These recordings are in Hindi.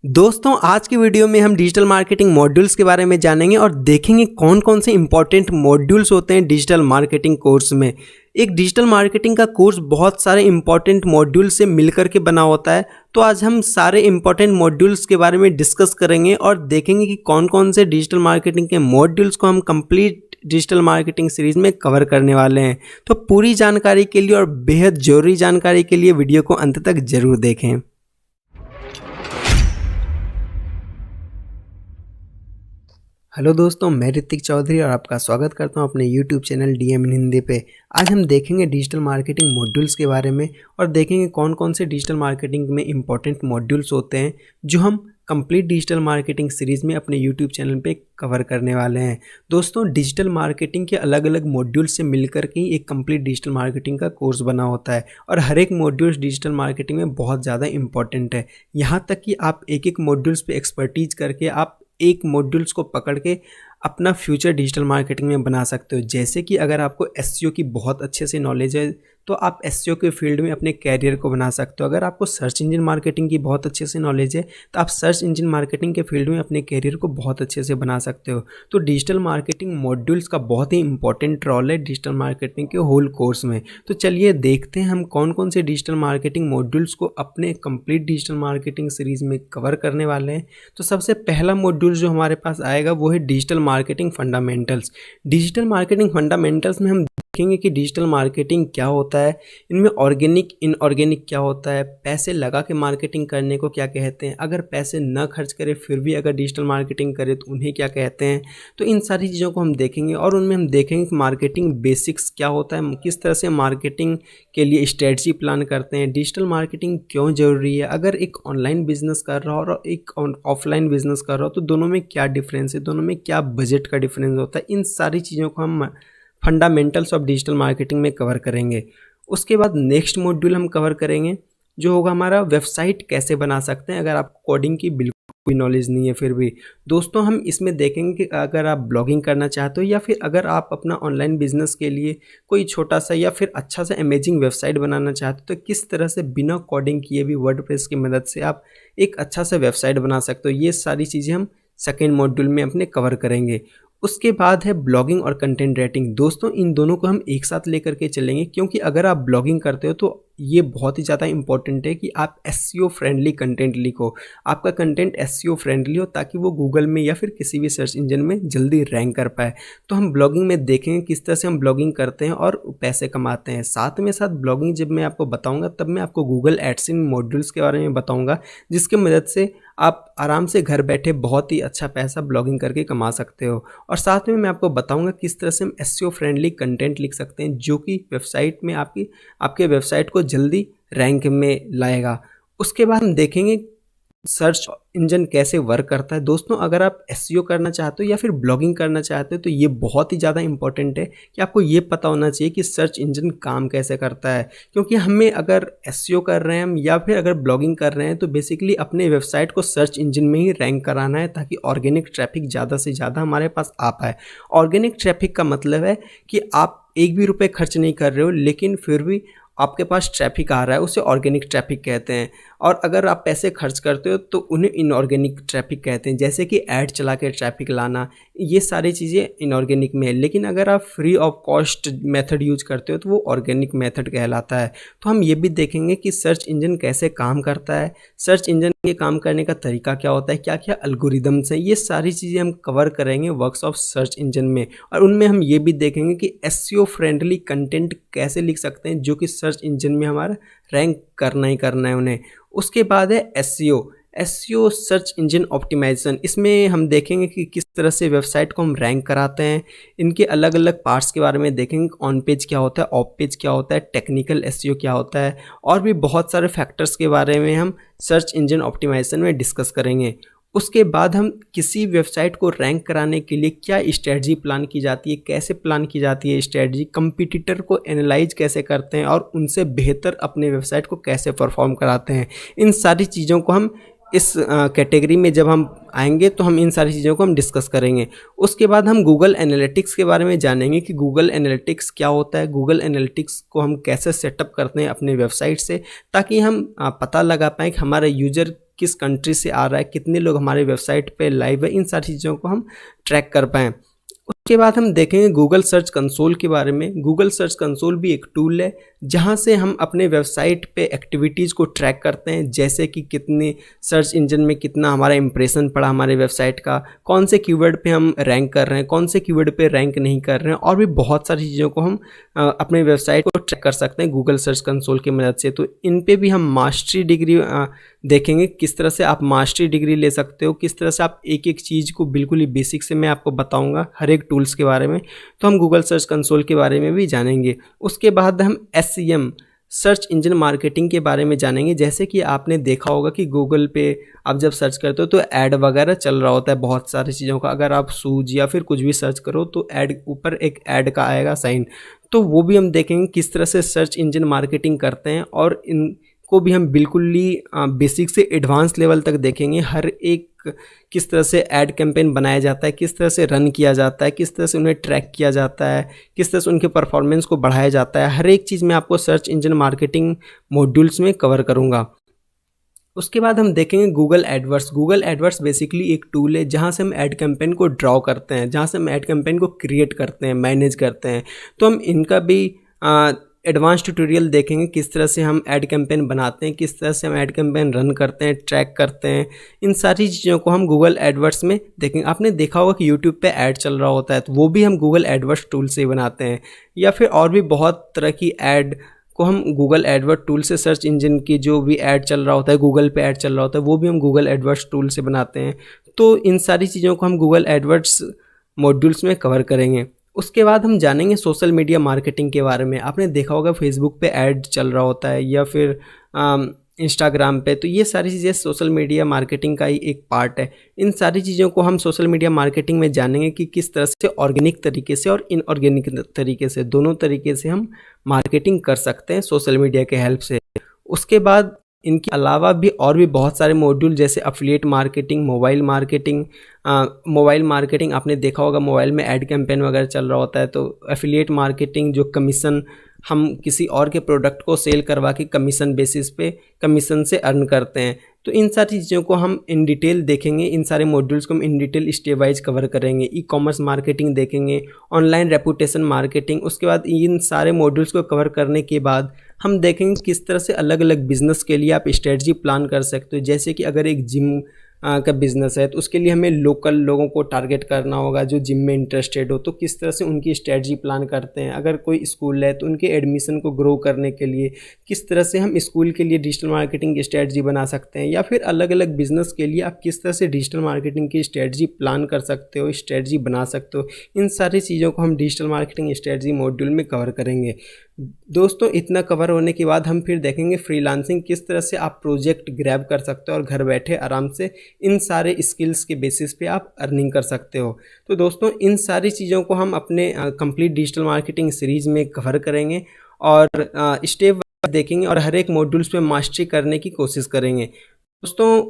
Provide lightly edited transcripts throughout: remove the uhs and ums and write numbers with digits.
दोस्तों आज की वीडियो में हम डिजिटल मार्केटिंग मॉड्यूल्स के बारे में जानेंगे और देखेंगे कौन कौन से इंपॉर्टेंट मॉड्यूल्स होते हैं डिजिटल मार्केटिंग कोर्स में। एक डिजिटल मार्केटिंग का कोर्स बहुत सारे इंपॉर्टेंट मॉड्यूल से मिलकर के बना होता है। तो आज हम सारे इंपॉर्टेंट मॉड्यूल्स के बारे में डिस्कस करेंगे और देखेंगे कि कौन कौन से डिजिटल मार्केटिंग के मॉड्यूल्स को हम कंप्लीट डिजिटल मार्केटिंग सीरीज में कवर करने वाले हैं। तो पूरी जानकारी के लिए और बेहद ज़रूरी जानकारी के लिए वीडियो को अंत तक ज़रूर देखें। हेलो दोस्तों, मैं ऋतिक चौधरी और आपका स्वागत करता हूं अपने YouTube चैनल DM इन हिंदी पे। आज हम देखेंगे डिजिटल मार्केटिंग मॉड्यूल्स के बारे में और देखेंगे कौन कौन से डिजिटल मार्केटिंग में इंपॉर्टेंट मॉड्यूल्स होते हैं जो हम कंप्लीट डिजिटल मार्केटिंग सीरीज़ में अपने YouTube चैनल पे कवर करने वाले हैं। दोस्तों, डिजिटल मार्केटिंग के अलग अलग मॉड्यूल से मिलकर के एक कंप्लीट डिजिटल मार्केटिंग का कोर्स बना होता है और हर एक मॉड्यूल्स डिजिटल मार्केटिंग में बहुत ज़्यादा इंपॉर्टेंट है। यहाँ तक कि आप एक एक मॉड्यूल्स पे एक्सपर्टीज करके आप एक मॉड्यूल्स को पकड़ के अपना फ्यूचर डिजिटल मार्केटिंग में बना सकते हो। जैसे कि अगर आपको एसईओ की बहुत अच्छे से नॉलेज है तो आप एसईओ के फील्ड में अपने कैरियर को बना सकते हो। अगर आपको सर्च इंजन मार्केटिंग की बहुत अच्छे से नॉलेज है तो आप सर्च इंजन मार्केटिंग के फील्ड में अपने कैरियर को बहुत अच्छे से बना सकते हो। तो डिजिटल मार्केटिंग मॉड्यूल्स का बहुत ही इंपॉर्टेंट रोल है डिजिटल मार्केटिंग के होल कोर्स में। तो चलिए देखते हैं हम कौन कौन से डिजिटल मार्केटिंग मॉड्यूल्स को अपने कंप्लीट डिजिटल मार्केटिंग सीरीज़ में कवर करने वाले हैं। तो सबसे पहला मॉड्यूल जो हमारे पास आएगा वो है digital marketing fundamentals. Digital marketing fundamentals में हम देखेंगे कि डिजिटल मार्केटिंग क्या होता है, इनमें ऑर्गेनिक इनऑर्गेनिक क्या होता है, पैसे लगा के मार्केटिंग करने को क्या कहते हैं, अगर पैसे न खर्च करें फिर भी अगर डिजिटल मार्केटिंग करें तो उन्हें क्या कहते हैं। तो इन सारी चीज़ों को हम देखेंगे और उनमें हम देखेंगे कि मार्केटिंग बेसिक्स क्या होता है, किस तरह से मार्केटिंग के लिए स्ट्रेटजी प्लान करते हैं, डिजिटल मार्केटिंग क्यों ज़रूरी है, अगर एक ऑनलाइन बिजनेस कर रहा हो और एक ऑफलाइन बिजनेस कर रहा हो तो दोनों में क्या डिफरेंस है, दोनों में क्या बजट का डिफरेंस होता है। इन सारी चीज़ों को हम फंडामेंटल्स ऑफ डिजिटल मार्केटिंग में कवर करेंगे। उसके बाद नेक्स्ट मॉड्यूल हम कवर करेंगे जो होगा हमारा वेबसाइट कैसे बना सकते हैं अगर आपको कोडिंग की बिल्कुल कोई नॉलेज नहीं है। फिर भी दोस्तों हम इसमें देखेंगे कि अगर आप ब्लॉगिंग करना चाहते हो या फिर अगर आप अपना ऑनलाइन बिजनेस के लिए कोई छोटा सा या फिर अच्छा सा अमेजिंग वेबसाइट बनाना चाहते हो तो किस तरह से बिना कोडिंग किए भी वर्डप्रेस की मदद से आप एक अच्छा सा वेबसाइट बना सकते हो। ये सारी चीज़ें हम सेकेंड मॉड्यूल में अपने कवर करेंगे। उसके बाद है ब्लॉगिंग और कंटेंट राइटिंग। दोस्तों इन दोनों को हम एक साथ लेकर के चलेंगे क्योंकि अगर आप ब्लॉगिंग करते हो तो ये बहुत ही ज़्यादा इंपॉर्टेंट है कि आप एसईओ फ्रेंडली कंटेंट लिखो, आपका कंटेंट एसईओ फ्रेंडली हो ताकि वो गूगल में या फिर किसी भी सर्च इंजन में जल्दी रैंक कर पाए। तो हम ब्लॉगिंग में देखेंगे किस तरह से हम ब्लॉगिंग करते हैं और पैसे कमाते हैं। साथ में साथ ब्लॉगिंग जब मैं आपको बताऊंगा तब मैं आपको गूगल एडसेंस मॉड्यूल्स के बारे में बताऊंगा जिसकी मदद से आप आराम से घर बैठे बहुत ही अच्छा पैसा ब्लॉगिंग करके कमा सकते हो। और साथ में मैं आपको बताऊंगा किस तरह से हम एसईओ फ्रेंडली कंटेंट लिख सकते हैं जो कि वेबसाइट में आपके वेबसाइट को जल्दी रैंक में लाएगा। उसके बाद हम देखेंगे सर्च इंजन कैसे वर्क करता है। दोस्तों अगर आप एसईओ करना चाहते हो या फिर ब्लॉगिंग करना चाहते हो तो ये बहुत ही ज़्यादा इंपॉर्टेंट है कि आपको ये पता होना चाहिए कि सर्च इंजन काम कैसे करता है। क्योंकि हमें अगर एसईओ कर रहे हैं हम या फिर अगर ब्लॉगिंग कर रहे हैं तो बेसिकली अपने वेबसाइट को सर्च इंजन में ही रैंक कराना है ताकि ऑर्गेनिक ट्रैफिक ज़्यादा से ज़्यादा हमारे पास आ पाए। ऑर्गेनिक ट्रैफिक का मतलब है कि आप एक भी रुपये खर्च नहीं कर रहे हो लेकिन फिर भी आपके पास ट्रैफिक आ रहा है, उसे ऑर्गेनिक ट्रैफिक कहते हैं। और अगर आप पैसे खर्च करते हो तो उन्हें इनऑर्गेनिक ट्रैफिक कहते हैं, जैसे कि ऐड चला के ट्रैफिक लाना, ये सारी चीज़ें इनऑर्गेनिक में है। लेकिन अगर आप free of cost method use करते हो तो वो ऑर्गेनिक मेथड कहलाता है। तो हम ये भी देखेंगे कि सर्च इंजन कैसे काम करता है, सर्च इंजन के काम करने का तरीका क्या होता है, क्या क्या एल्गोरिदम्स हैं, ये सारी चीज़ें हम कवर करेंगे वर्क्स ऑफ सर्च इंजन में। और उनमें हम ये भी देखेंगे कि एसईओ फ्रेंडली कंटेंट कैसे लिख सकते हैं जो कि सर्च इंजन में हमारा रैंक करना ही करना है उन्हें। उसके बाद है एसईओ सर्च इंजन ऑप्टिमाइजेशन। इसमें हम देखेंगे कि किस तरह से वेबसाइट को हम रैंक कराते हैं, इनके अलग अलग पार्ट्स के बारे में देखेंगे, ऑन पेज क्या होता है, ऑफ पेज क्या होता है, टेक्निकल एसईओ क्या होता है और भी बहुत सारे फैक्टर्स के बारे में हम सर्च इंजन ऑप्टिमाइजेशन में डिस्कस करेंगे। उसके बाद हम किसी वेबसाइट को रैंक कराने के लिए क्या स्ट्रेटजी प्लान की जाती है, कैसे प्लान की जाती है स्ट्रेटजी, कंपटीटर को एनालाइज कैसे करते हैं और उनसे बेहतर अपने वेबसाइट को कैसे परफॉर्म कराते हैं। इन सारी चीज़ों को हम इस कैटेगरी में जब हम आएंगे तो हम इन सारी चीज़ों को हम डिस्कस करेंगे। उसके बाद हम गूगल एनालिटिक्स के बारे में जानेंगे कि गूगल एनालिटिक्स क्या होता है, गूगल एनालिटिक्स को हम कैसे सेटअप करते हैं अपने वेबसाइट से ताकि हम पता लगा पाएँ कि हमारा यूज़र किस कंट्री से आ रहा है, कितने लोग हमारे वेबसाइट पे लाइव है, इन सारी चीज़ों को हम ट्रैक कर पाएँ। उसके बाद हम देखेंगे गूगल सर्च कंसोल के बारे में। गूगल सर्च कंसोल भी एक टूल है जहां से हम अपने वेबसाइट पे एक्टिविटीज़ को ट्रैक करते हैं, जैसे कि कितने सर्च इंजन में कितना हमारा इंप्रेशन पड़ा हमारे वेबसाइट का, कौन से कीवर्ड पे हम रैंक कर रहे हैं, कौन से कीवर्ड पे रैंक नहीं कर रहे हैं, और भी बहुत सारी चीज़ों को हम अपने वेबसाइट को ट्रैक कर सकते हैं गूगल सर्च कंसोल की मदद से। तो इन पे भी हम मास्टरी डिग्री देखेंगे, किस तरह से आप मास्टरी डिग्री ले सकते हो, किस तरह से आप एक एक चीज़ को बिल्कुल ही बेसिक से मैं आपको बताऊंगा हर एक टूल्स के बारे में। तो हम गूगल सर्च कंसोल के बारे में भी जानेंगे। उसके बाद हम SEM सर्च इंजन मार्केटिंग के बारे में जानेंगे। जैसे कि आपने देखा होगा कि गूगल पे आप जब सर्च करते हो तो ऐड वगैरह चल रहा होता है बहुत सारी चीज़ों का। अगर आप शूज या फिर कुछ भी सर्च करो तो ऐड ऊपर एक ऐड का आएगा साइन, तो वो भी हम देखेंगे किस तरह से सर्च इंजन मार्केटिंग करते हैं, और इनको भी हम बिल्कुल ही बेसिक से एडवांस लेवल तक देखेंगे। हर एक किस तरह से ऐड कैंपेन बनाया जाता है, किस तरह से रन किया जाता है, किस तरह से उन्हें ट्रैक किया जाता है, किस तरह से उनके परफॉर्मेंस को बढ़ाया जाता है, हर एक चीज़ मैं आपको सर्च इंजन मार्केटिंग मॉड्यूल्स में कवर करूँगा। उसके बाद हम देखेंगे Google AdWords. Google AdWords basically एक टूल है जहाँ से हम ऐड कैंपेन को ड्रॉ करते हैं, जहाँ से हम ऐड कैंपेन को क्रिएट करते हैं, मैनेज करते हैं। तो हम इनका भी एडवांस ट्यूटोरियल देखेंगे, किस तरह से हम ऐड कैंपेन बनाते हैं, किस तरह से हम ऐड कैंपेन रन करते हैं, ट्रैक करते हैं। इन सारी चीज़ों को हम गूगल एडवर्ड्स में देखेंगे। आपने देखा होगा कि यूट्यूब पे ऐड चल रहा होता है, तो वो भी हम गूगल एडवर्ड्स टूल से ही बनाते हैं, या फिर और भी बहुत तरह की ऐड को हम गूगल एडवर्ड टूल से, सर्च इंजन की जो भी ऐड चल रहा होता है, गूगल पे ऐड चल रहा होता है, वो भी हम गूगल एडवर्ड्स टूल से बनाते हैं। तो इन सारी चीज़ों को हम गूगल एडवर्ड्स मॉड्यूल्स में कवर करेंगे। उसके बाद हम जानेंगे सोशल मीडिया मार्केटिंग के बारे में। आपने देखा होगा फेसबुक पे ऐड चल रहा होता है या फिर इंस्टाग्राम पे, तो ये सारी चीज़ें सोशल मीडिया मार्केटिंग का ही एक पार्ट है। इन सारी चीज़ों को हम सोशल मीडिया मार्केटिंग में जानेंगे कि किस तरह से ऑर्गेनिक तरीके से और इनऑर्गेनिक तरीके से, दोनों तरीके से हम मार्केटिंग कर सकते हैं सोशल मीडिया के हेल्प से। उसके बाद इनके अलावा भी और भी बहुत सारे मॉड्यूल, जैसे एफिलिएट मार्केटिंग, मोबाइल मार्केटिंग आपने देखा होगा मोबाइल में ऐड कैंपेन वगैरह चल रहा होता है, तो एफिलिएट मार्केटिंग जो कमीशन, हम किसी और के प्रोडक्ट को सेल करवा के कमीशन बेसिस पे कमीशन से अर्न करते हैं। तो इन सारी चीज़ों को हम इन डिटेल देखेंगे, इन सारे मॉड्यूल्स को हम in detail step wise cover करेंगे। ई कॉमर्स मार्केटिंग देखेंगे, ऑनलाइन रेपुटेशन मार्केटिंग। उसके बाद इन सारे मॉड्यूल्स को कवर करने के बाद हम देखेंगे किस तरह से अलग अलग बिजनेस के लिए आप स्ट्रेटजी प्लान कर सकते हो। जैसे कि अगर एक जिम का बिज़नेस है तो उसके लिए हमें लोकल लोगों को टारगेट करना होगा जो जिम में इंटरेस्टेड हो, तो किस तरह से उनकी स्ट्रेटजी प्लान करते हैं। अगर कोई स्कूल है तो उनके एडमिशन को ग्रो करने के लिए किस तरह से हम स्कूल के लिए डिजिटल मार्केटिंग की स्ट्रेटजी बना सकते हैं, या फिर अलग अलग बिजनेस के लिए आप किस तरह से डिजिटल मार्केटिंग की स्ट्रेटजी प्लान कर सकते हो, स्ट्रेटजी बना सकते हो। इन सारी चीज़ों को हम डिजिटल मार्केटिंग स्ट्रेटजी मॉड्यूल में कवर करेंगे। दोस्तों, इतना कवर होने के बाद हम फिर देखेंगे फ्रीलांसिंग, किस तरह से आप प्रोजेक्ट ग्रैब कर सकते हो और घर बैठे आराम से इन सारे स्किल्स के बेसिस पे आप अर्निंग कर सकते हो। तो दोस्तों, इन सारी चीज़ों को हम अपने कंप्लीट डिजिटल मार्केटिंग सीरीज़ में कवर करेंगे और स्टेप वाइज देखेंगे और हर एक मॉड्यूल्स पे मास्टरी करने की कोशिश करेंगे। दोस्तों,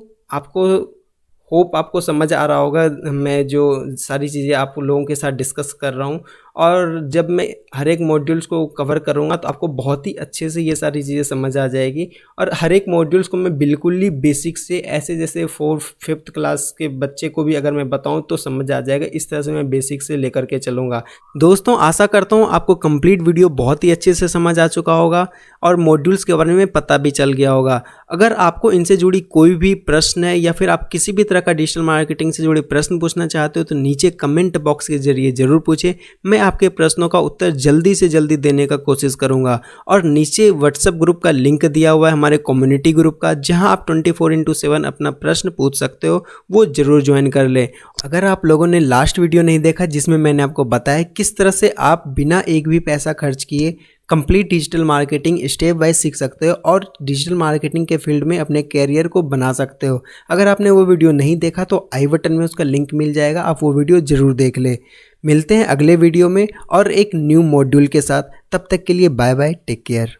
आपको समझ आ रहा होगा मैं जो सारी चीज़ें आप लोगों के साथ डिस्कस कर रहा हूँ, और जब मैं हर एक मॉड्यूल्स को कवर करूँगा तो आपको बहुत ही अच्छे से ये सारी चीज़ें समझ आ जाएगी। और हर एक मॉड्यूल्स को मैं बिल्कुल ही बेसिक से, ऐसे जैसे 4th क्लास के बच्चे को भी अगर मैं बताऊँ तो समझ आ जाएगा, इस तरह से मैं बेसिक से लेकर के चलूँगा। दोस्तों, आशा करता हूँ आपको कंप्लीट वीडियो बहुत ही अच्छे से समझ आ चुका होगा और मॉड्यूल्स के बारे में पता भी चल गया होगा। अगर आपको इनसे जुड़ी कोई भी प्रश्न है या फिर आप किसी भी तरह का डिजिटल मार्केटिंग से जुड़े प्रश्न पूछना चाहते हो तो नीचे कमेंट बॉक्स के जरिए ज़रूर पूछें। मैं आपके प्रश्नों का उत्तर जल्दी से जल्दी देने का कोशिश करूंगा। और नीचे व्हाट्सएप ग्रुप का लिंक दिया हुआ है हमारे कम्युनिटी ग्रुप का, जहां आप 24/7 अपना प्रश्न पूछ सकते हो, वो जरूर ज्वाइन कर लें। अगर आप लोगों ने लास्ट वीडियो नहीं देखा जिसमें मैंने आपको बताया किस तरह से आप बिना एक भी पैसा खर्च किए complete digital marketing step wise सीख सकते हो और डिजिटल मार्केटिंग के फील्ड में अपने कैरियर को बना सकते हो, अगर आपने वो वीडियो नहीं देखा तो आई बटन में उसका लिंक मिल जाएगा, आप वो वीडियो ज़रूर देख ले। मिलते हैं अगले वीडियो में और एक न्यू मॉड्यूल के साथ। तब तक के लिए बाय बाय, टेक केयर।